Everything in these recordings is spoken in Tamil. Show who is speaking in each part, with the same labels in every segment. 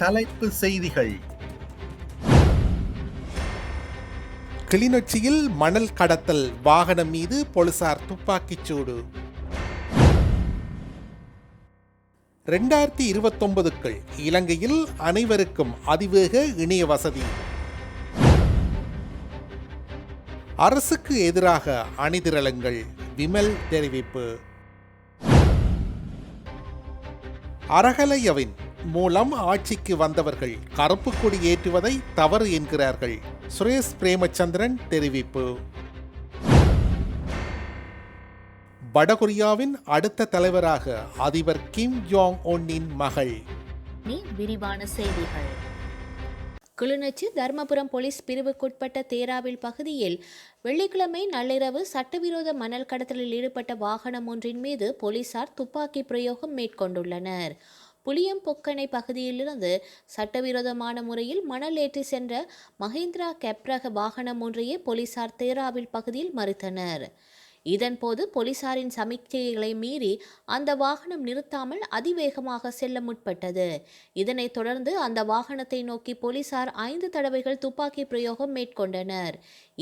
Speaker 1: தலைப்பு செய்திகள்.
Speaker 2: கிளிநொச்சியில் மணல் கடத்தல் வாகனம் மீது போலீசார் துப்பாக்கிச் சூடு. 2029க்குள் இலங்கையில் அனைவருக்கும் அதிவேக இணைய வசதி. அரசுக்கு எதிராக அணிதிரளுங்கள், விமல் தெரிவிப்பு. அறகலையவின் மூலம் ஆட்சிக்கு வந்தவர்கள் கருப்பு கொடி ஏற்றுவதை தவறு என்கிறார்கள், சுரேஷ் பிரேமச்சந்திரன் தெரிவிப்பு. வடகொரியாவின் அடுத்த தலைவராக அதிபர் கிம் ஜோங் உன்னின் மகள்.
Speaker 3: விரிவான செய்திகள். கிளிநொச்சி தர்மபுரம் போலீஸ் பிரிவுக்குட்பட்ட தேராவில் பகுதியில் வெள்ளிக்கிழமை நள்ளிரவு சட்டவிரோத மணல் கடத்தலில் ஈடுபட்ட வாகனம் ஒன்றின் மீது போலீசார் துப்பாக்கி பிரயோகம் மேற்கொண்டுள்ளனர். புளியம்பொக்கனை பகுதியிலிருந்து சட்டவிரோதமான முறையில் மணல் ஏற்றி சென்ற மஹிந்திரா கெப்ரக வாகனம் ஒன்றையே போலீசார் தேராவில் பகுதியில் மறித்தனர். இதன்போது போலீசாரின் சமிக்ஞைகளை மீறி அந்த வாகனம் நிறுத்தாமல் அதிவேகமாக செல்ல முற்பட்டது. இதனைத் தொடர்ந்து அந்த வாகனத்தை நோக்கி போலீசார் 5 தடவைகள் துப்பாக்கி பிரயோகம் மேற்கொண்டனர்.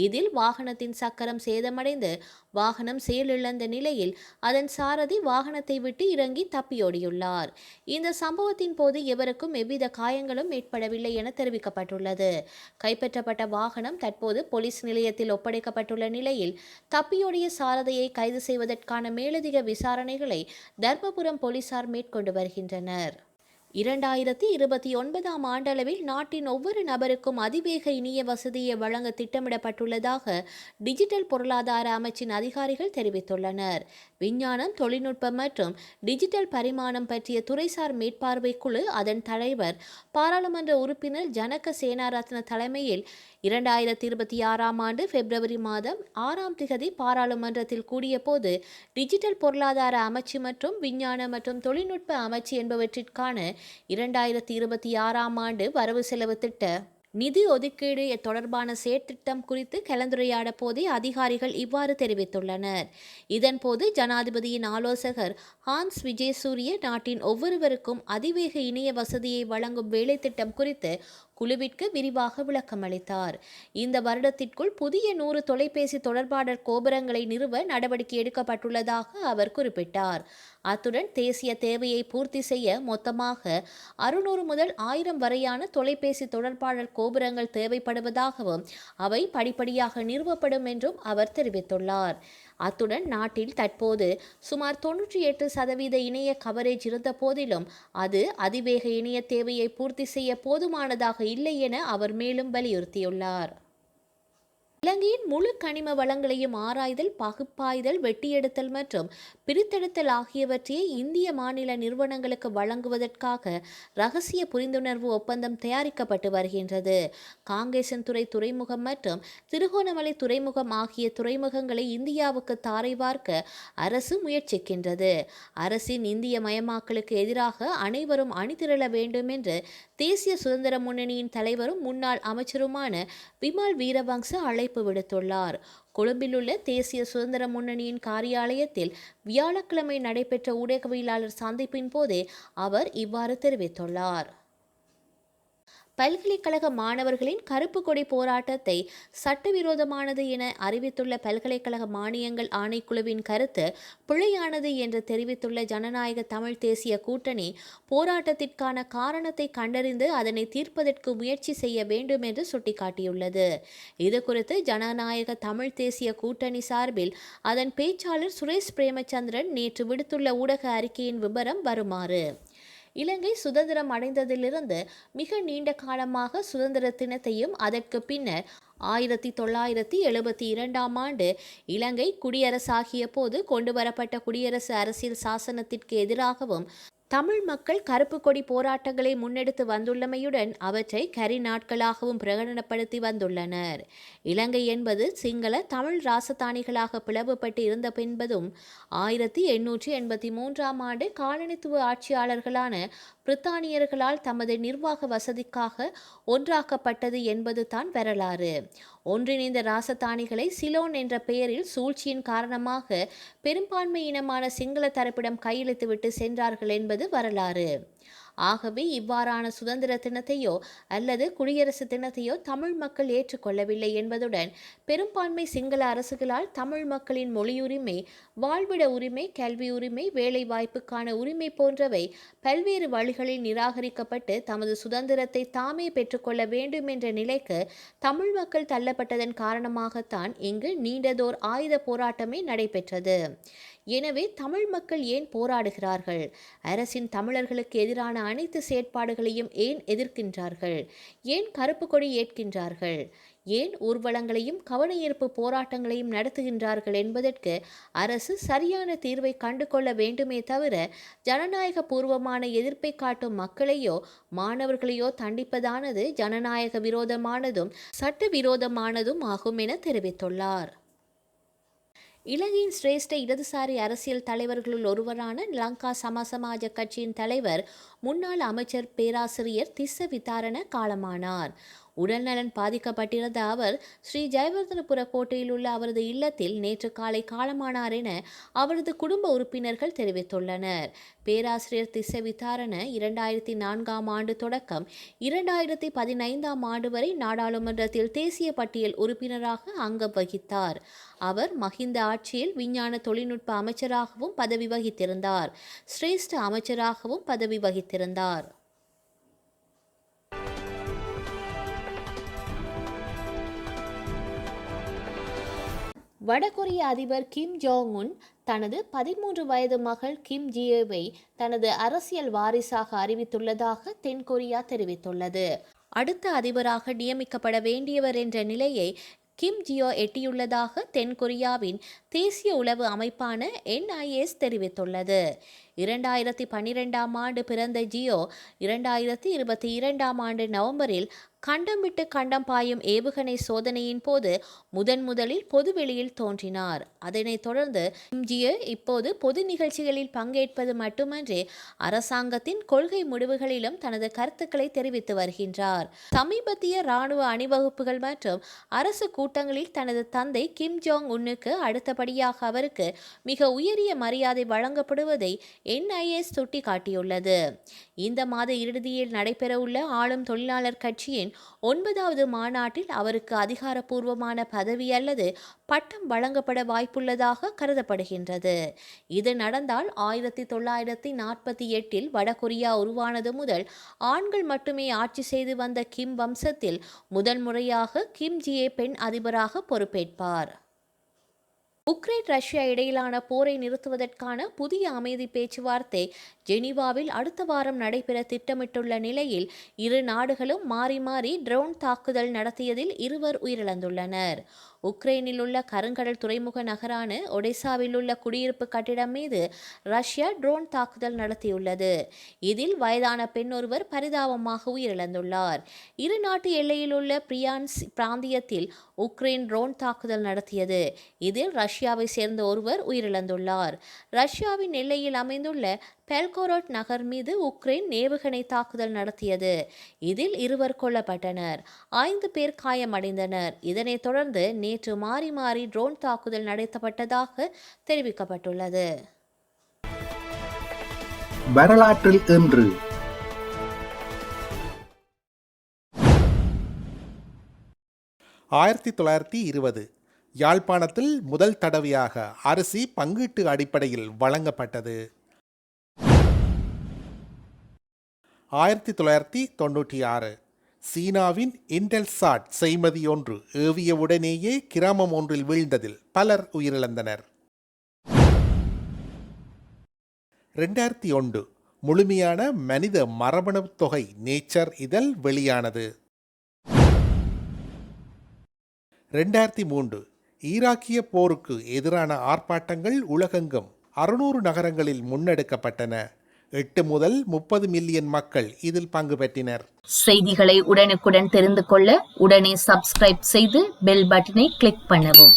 Speaker 3: இதில் வாகனத்தின் சக்கரம் சேதமடைந்து வாகனம் செயலிழந்த நிலையில் அதன் சாரதி வாகனத்தை விட்டு இறங்கி தப்பியோடியுள்ளார். இந்த சம்பவத்தின் போது எவருக்கும் எவ்வித காயங்களும் ஏற்படவில்லை என தெரிவிக்கப்பட்டுள்ளது. கைப்பற்றப்பட்ட வாகனம் தற்போது போலீஸ் நிலையத்தில் ஒப்படைக்கப்பட்டுள்ள நிலையில் தப்பியோடிய சாரதியை கைது செய்வதற்கான மேலதிக விசாரணைகளை தர்மபுரம் போலீசார் மேற்கொண்டு வருகின்றனர். 2029ஆம் ஆண்டளவில் நாட்டின் ஒவ்வொரு நபருக்கும் அதிவேக இணைய வசதியை வழங்க திட்டமிடப்பட்டுள்ளதாக டிஜிட்டல் பொருளாதார அமைச்சின் அதிகாரிகள் தெரிவித்துள்ளனர். விஞ்ஞானம், தொழில்நுட்பம் மற்றும் டிஜிட்டல் பரிமாணம் பற்றிய துறைசார் மேற்பார்வை குழு அதன் தலைவர் பாராளுமன்ற உறுப்பினர் ஜனக சேனாரத்ன தலைமையில் 2026ஆம் ஆண்டு பிப்ரவரி மாதம் 6ஆம் திகதி பாராளுமன்றத்தில் கூடிய போது டிஜிட்டல் பொருளாதார அமைச்சு மற்றும் விஞ்ஞான மற்றும் தொழில்நுட்ப அமைச்சு என்பவற்றிற்கான 2026ஆம் ஆண்டு வரவு செலவு திட்ட நிதி ஒதுக்கீடு தொடர்பான செயற்திட்டம் குறித்து கலந்துரையாட போதே அதிகாரிகள் இவ்வாறு தெரிவித்துள்ளனர். இதன்போது ஜனாதிபதியின் ஆலோசகர் ஹான்ஸ் விஜயசூரிய நாட்டின் ஒவ்வொருவருக்கும் அதிவேக இணைய வசதியை வழங்கும் வேலை திட்டம் குறித்து குழுவிற்கு விரிவாக விளக்கமளித்தார். இந்த வருடத்திற்குள் புதிய 100 தொலைபேசி தொடர்பாடல் கோபுரங்களை நிறுவ நடவடிக்கை எடுக்கப்பட்டுள்ளதாக அவர் குறிப்பிட்டார். அத்துடன் தேசிய தேவையை பூர்த்தி செய்ய மொத்தமாக 600 முதல் 1000 வரையான தொலைபேசி தொடர்பாடல் கோபுரங்கள் தேவைப்படுவதாகவும் அவை படிப்படியாக நிறுவப்படும் என்றும் அவர் தெரிவித்துள்ளார். அத்துடன் நாட்டில் தற்போது சுமார் 98% இணைய கவரேஜ் இருந்த போதிலும் அது அதிவேக இணைய தேவையை பூர்த்தி செய்ய போதுமானதாக இல்லை என அவர் மேலும் வலியுறுத்தியுள்ளார். இலங்கையின் முழு கனிம வளங்களையும் ஆராய்தல், பகுப்பாய்தல், வெட்டியெடுத்தல் மற்றும் பிரித்தெடுத்தல் ஆகியவற்றை இந்திய மாநில நிறுவனங்களுக்கு வழங்குவதற்காக இரகசிய புரிந்துணர்வு ஒப்பந்தம் தயாரிக்கப்பட்டு வருகின்றது. காங்கேசன்துறை துறைமுகம் மற்றும் திருகோணமலை துறைமுகம் ஆகிய துறைமுகங்களை இந்தியாவுக்கு தாரை வார்க்க அரசு முயற்சிக்கின்றது. அரசின் இந்திய மயமாக்கலுக்கு எதிராக அனைவரும் அணிதிரள வேண்டும் என்று தேசிய சுதந்திர முன்னணியின் தலைவரும் முன்னாள் அமைச்சருமான விமல் வீரவங்ச அழைப்பு விடுத்துள்ளார். கொழும்பில் உள்ள தேசிய சுதந்திர முன்னணியின் காரியாலயத்தில் வியாழக்கிழமை நடைபெற்ற ஊடகவியலாளர் சந்திப்பின் போதே அவர் இவ்வாறு தெரிவித்துள்ளார். பல்கலைக்கழக மாணவர்களின் கருப்பு கொடி போராட்டத்தை சட்டவிரோதமானது என அறிவித்துள்ள பல்கலைக்கழக மானியங்கள் ஆணைக்குழுவின் கருத்து பிழையானது என்று தெரிவித்துள்ள ஜனநாயக தமிழ் தேசிய கூட்டணி போராட்டத்திற்கான காரணத்தை கண்டறிந்து அதனை தீர்ப்பதற்கு முயற்சி செய்ய வேண்டும் என்று சுட்டிக்காட்டியுள்ளது. இதுகுறித்து ஜனநாயக தமிழ் தேசிய கூட்டணி சார்பில் அதன் பேச்சாளர் சுரேஷ் பிரேமச்சந்திரன் நேற்று விடுத்துள்ள ஊடக அறிக்கையின் விபரம் வருமாறு. இலங்கை சுதந்திரம் அடைந்ததிலிருந்து மிக நீண்ட காலமாக சுதந்திர தினத்தையும் அதற்கு பின்னர் 1972ஆம் ஆண்டு இலங்கை குடியரசாகிய போது கொண்டுவரப்பட்ட குடியரசு அரசியல் சாசனத்திற்கு எதிராகவும் தமிழ் மக்கள் கருப்பு கொடி போராட்டங்களை முன்னெடுத்து வந்துள்ளமையுடன் அவற்றை கரி நாட்களாகவும் பிரகடனப்படுத்தி வந்துள்ளனர். இலங்கை என்பது சிங்கள தமிழ் ராசதானிகளாக பிளவுபட்டு இருந்த என்பதும் 1883ஆம் ஆண்டு காலனித்துவ ஆட்சியாளர்களான பிரித்தானியர்களால் தமது நிர்வாக வசதிக்காக ஒன்றாக்கப்பட்டது என்பது தான் வரலாறு. ஒன்றிணைந்த ராசதானிகளை சிலோன் என்ற பெயரில் சூழ்ச்சியின் காரணமாக பெரும்பான்மை இனமான சிங்கள தரப்பிடம் கையெழுத்துவிட்டு சென்றார்கள் என்பது வரலாறு. ஆகவே இவ்வாறான சுதந்திர தினத்தையோ அல்லது குடியரசு தினத்தையோ தமிழ் மக்கள் ஏற்றுக்கொள்ளவில்லை என்பதுடன் பெரும்பான்மை சிங்கள அரசுகளால் தமிழ் மக்களின் மொழியுரிமை, வாழ்விட உரிமை, கல்வி உரிமை, வேலை வாய்ப்புக்கான உரிமை போன்றவை பல்வேறு வழிகளில் நிராகரிக்கப்பட்டு தமது சுதந்திரத்தை தாமே பெற்றுக்கொள்ள வேண்டும் என்ற நிலைக்கு தமிழ் மக்கள் தள்ளப்பட்டதன் காரணமாகத்தான் இங்கு நீண்டதோர் ஆயுத போராட்டமே நடைபெற்றது. எனவே தமிழ் மக்கள் ஏன் போராடுகிறார்கள்? அரசின் தமிழர்களுக்கு எதிரான அனைத்து செயற்பாடுகளையும் ஏன் எதிர்க்கின்றார்கள்? ஏன் கருப்பு கொடி ஏற்கின்றார்கள்? ஏன் ஊர்வலங்களையும் கவனஈர்ப்பு போராட்டங்களையும் நடத்துகின்றார்கள் என்பதற்கு அரசு சரியான தீர்வை கண்டுகொள்ள வேண்டுமே தவிர ஜனநாயக பூர்வமான எதிர்ப்பை காட்டும் மக்களையோ மாணவர்களையோ தண்டிப்பதானது ஜனநாயக விரோதமானதும் சட்ட விரோதமானதும் ஆகும் என தெரிவித்துள்ளார். இலங்கையின் சிரேஷ்ட இடதுசாரி அரசியல் தலைவர்களுள் ஒருவரான லங்கா சமசமாஜ கட்சியின் தலைவர் முன்னாள் அமைச்சர் பேராசிரியர் திஸ்ஸ விதாரண காலமானார். உடல்நலன் பாதிக்கப்பட்டிருந்த அவர் ஸ்ரீ ஜெயவர்தனபுர கோட்டையில் உள்ள அவரது இல்லத்தில் நேற்று காலை காலமானார் என அவரது குடும்ப உறுப்பினர்கள் தெரிவித்துள்ளனர். பேராசிரியர் திஸ்ஸ விதாரண 2004ஆம் ஆண்டு தொடக்கம் 2015ஆம் ஆண்டு வரை நாடாளுமன்றத்தில் தேசிய பட்டியல் உறுப்பினராக அங்கம் வகித்தார். அவர் மஹிந்த ஆட்சியில் விஞ்ஞான தொழில்நுட்ப அமைச்சராகவும் பதவி வகித்திருந்தார். சிரேஷ்ட அமைச்சராகவும் பதவி வகித்திருந்தார். வடகொரிய அதிபர் கிம் ஜோங் உன் தனது 13 வயது மகள் கிம் ஜியோவை தனது அரசியல் வாரிசாக அறிவித்துள்ளதாக தென்கொரியா தெரிவித்துள்ளது. அடுத்த அதிபராக நியமிக்கப்பட வேண்டியவர் என்ற நிலையை கிம் ஜியோ எட்டியுள்ளதாக தென்கொரியாவின் தேசிய உளவு அமைப்பான NIS தெரிவித்துள்ளது. 2012ஆம் ஆண்டு பிறந்த ஜியோ 2022ஆம் ஆண்டு நவம்பரில் கண்டம் விட்டு கண்டம் பாயும் ஏவுகணை சோதனையின் போது முதலில் பொதுவெளியில் தோன்றினார். அதனைத் தொடர்ந்து கிம் ஜியோ இப்போது பொது நிகழ்ச்சிகளில் பங்கேற்பது மட்டுமன்றி அரசாங்கத்தின் கொள்கை முடிவுகளிலும் தனது கருத்துக்களை தெரிவித்து வருகின்றார். சமீபத்திய இராணுவ அணிவகுப்புகள் மற்றும் அரசு கூட்டங்களில் தனது தந்தை கிம் ஜோங் உன்னுக்கு அடுத்தபடியாக அவருக்கு மிக உயரிய மரியாதை வழங்கப்படுவதை NIS சுட்டிக்காட்டியுள்ளது. இந்த மாத இறுதியில் நடைபெறவுள்ள ஆளும் தொழிலாளர் கட்சியின் 9வது மாநாட்டில் அவருக்கு அதிகாரப்பூர்வமான பதவி அல்லது பட்டம் வழங்கப்பட வாய்ப்புள்ளதாக கருதப்படுகின்றது. இது நடந்தால் 1948இல் வடகொரியா உருவானது முதல் ஆண்கள் மட்டுமே ஆட்சி செய்து வந்த கிம் வம்சத்தில் முதன்முறையாக கிம் ஜியே பெண் அதிபராக பொறுப்பேற்பார். உக்ரைன் ரஷ்யா இடையிலான போரை நிறுத்துவதற்கான புதிய அமைதி பேச்சுவார்த்தை ஜெனீவாவில் அடுத்த வாரம் நடைபெற திட்டமிட்டுள்ள நிலையில் இரு நாடுகளும் மாறி மாறி ட்ரோன் தாக்குதல் நடத்தியதில் 2 உயிரிழந்துள்ளனர். உக்ரைனில் உள்ள கருங்கடல் துறைமுக நகரான ஒடெசாவில் உள்ள குடியிருப்பு கட்டிடம் மீது ரஷ்யா ட்ரோன் தாக்குதல் நடத்தியுள்ளது. இதில் வயதான பெண் ஒருவர் பரிதாபமாக உயிரிழந்துள்ளார். இரு நாட்டு எல்லையில் உள்ள பிரியான்ஸ் பிராந்தியத்தில் உக்ரைன் ட்ரோன் தாக்குதல் நடத்தியது. இதில் ரஷ்யாவை சேர்ந்த ஒருவர் உயிரிழந்துள்ளார். ரஷ்யாவின் எல்லையில் அமைந்துள்ள பெல்கோரோட் நகர் மீது உக்ரைன் ஏவுகணை தாக்குதல் நடத்தியது. இதில் 2 கொல்லப்பட்டனர், 5 பேர் காயமடைந்தனர். இதனைத் தொடர்ந்து நேற்று மாறி மாறி ட்ரோன் தாக்குதல் நடத்தப்பட்டதாக தெரிவிக்கப்பட்டுள்ளது.
Speaker 2: வரலாற்றில் இன்று 1920 யாழ்ப்பாணத்தில் முதல் தடவையாக அரிசி பங்கீட்டு அடிப்படையில் வழங்கப்பட்டது. 1996 சீனாவின் இன்டெல்சாட் செய்மதி ஒன்று ஏவிய உடனேயே கிராமம் ஒன்றில் வீழ்ந்ததில் பலர் உயிரிழந்தனர். 2001 முழுமையான மனித மரபணு தொகை நேச்சர் இதழ் வெளியானது. 2003 ஈராக்கிய போருக்கு எதிரான ஆர்ப்பாட்டங்கள் உலகெங்கும் 600 நகரங்களில் முன்னெடுக்கப்பட்டன. 8 முதல் 30 மில்லியன் மக்கள் இதில் பங்கு பெற்றினர்.
Speaker 1: செய்திகளை உடனுக்குடன் தெரிந்து கொள்ள உடனே சப்ஸ்கிரைப் செய்து பெல் பட்டனை கிளிக் பண்ணவும்.